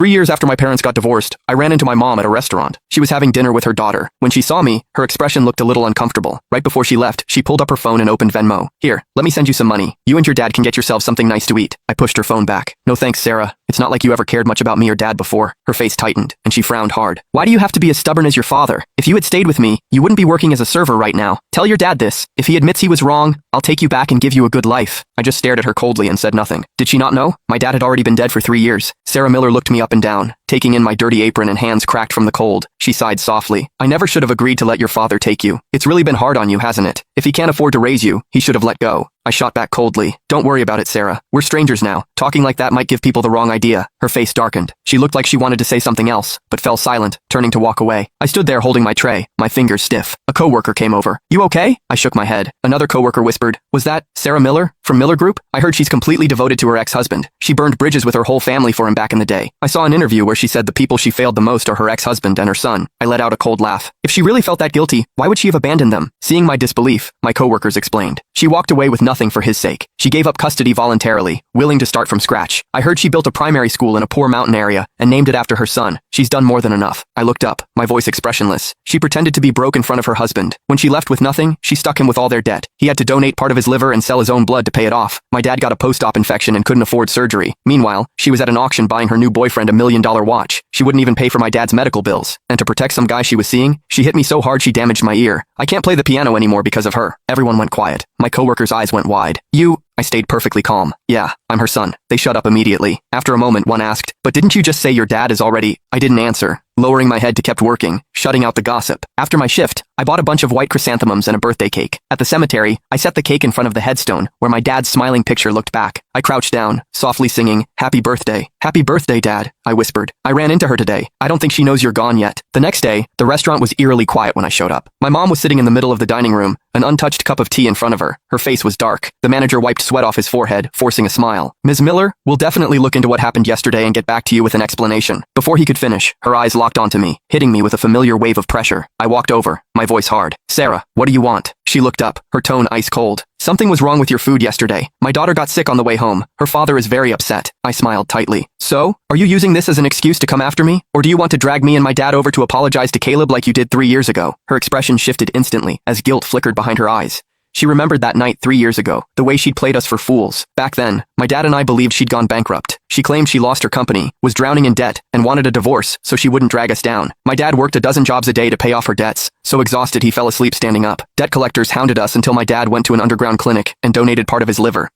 3 years after my parents got divorced, I ran into my mom at a restaurant. She was having dinner with her daughter. When she saw me, her expression looked a little uncomfortable. Right before she left, she pulled up her phone and opened Venmo. "Here, let me send you some money. You and your dad can get yourselves something nice to eat." I pushed her phone back. "No thanks, Sarah. It's not like you ever cared much about me or dad before." Her face tightened, and she frowned hard. "Why do you have to be as stubborn as your father? If you had stayed with me, you wouldn't be working as a server right now. Tell your dad this. If he admits he was wrong, I'll take you back and give you a good life." I just stared at her coldly and said nothing. Did she not know? My dad had already been dead for 3 years. Sarah Miller looked me up and down, taking in my dirty apron and hands cracked from the cold. She sighed softly. "I never should have agreed to let your father take you. It's really been hard on you, hasn't it? If he can't afford to raise you, he should have let go." I shot back coldly. "Don't worry about it, Sarah. We're strangers now. Talking like that might give people the wrong idea." Her face darkened. She looked like she wanted to say something else, but fell silent, turning to walk away. I stood there holding my tray, my fingers stiff. A coworker came over. "You okay?" I shook my head. Another coworker whispered, "Was that Sarah Miller? From Miller Group? I heard she's completely devoted to her ex-husband. She burned bridges with her whole family for him back in the day." I saw an interview where she said the people she failed the most are her ex-husband and her son. I let out a cold laugh. If she really felt that guilty, why would she have abandoned them? Seeing my disbelief, my coworkers explained. She walked away with nothing for his sake. She gave up custody voluntarily, willing to start from scratch. I heard she built a primary school in a poor mountain area and named it after her son. She's done more than enough. I looked up, my voice expressionless. She pretended to be broke in front of her husband. When she left with nothing, she stuck him with all their debt. He had to donate part of his liver and sell his own blood to pay it off. My dad got a post-op infection and couldn't afford surgery. Meanwhile, she was at an auction buying her new boyfriend a $1 million watch. She wouldn't even pay for my dad's medical bills. And to protect some guy she was seeing, she hit me so hard she damaged my ear. I can't play the piano anymore because of her. Everyone went quiet. My coworker's eyes went wide. I stayed perfectly calm. "Yeah, I'm her son." They shut up immediately. After a moment, one asked, "But didn't you just say your dad is already—" I didn't answer, lowering my head to kept working, shutting out the gossip. After my shift, I bought a bunch of white chrysanthemums and a birthday cake. At the cemetery, I set the cake in front of the headstone, where my dad's smiling picture looked back. I crouched down, softly singing, "Happy birthday. Happy birthday, Dad," I whispered. "I ran into her today. I don't think she knows you're gone yet." The next day, the restaurant was eerily quiet when I showed up. My mom was sitting in the middle of the dining room, an untouched cup of tea in front of her. Her face was dark. The manager wiped sweat off his forehead, forcing a smile. "Ms. Miller, we'll definitely look into what happened yesterday and get back to you with an explanation." Before he could finish, her eyes locked onto me, hitting me with a familiar wave of pressure. I walked over, my voice hard. "Sarah, what do you want?" She looked up, her tone ice cold. "Something was wrong with your food yesterday. My daughter got sick on the way home. Her father is very upset." I smiled tightly. "So? Are you using this as an excuse to come after me? Or do you want to drag me and my dad over to apologize to Caleb like you did 3 years ago?" Her expression shifted instantly, as guilt flickered behind her eyes. She remembered that night 3 years ago, the way she'd played us for fools. Back then, my dad and I believed she'd gone bankrupt. She claimed she lost her company, was drowning in debt, and wanted a divorce so she wouldn't drag us down. My dad worked a dozen jobs a day to pay off her debts. So exhausted he fell asleep standing up. Debt collectors hounded us until my dad went to an underground clinic and donated part of his liver.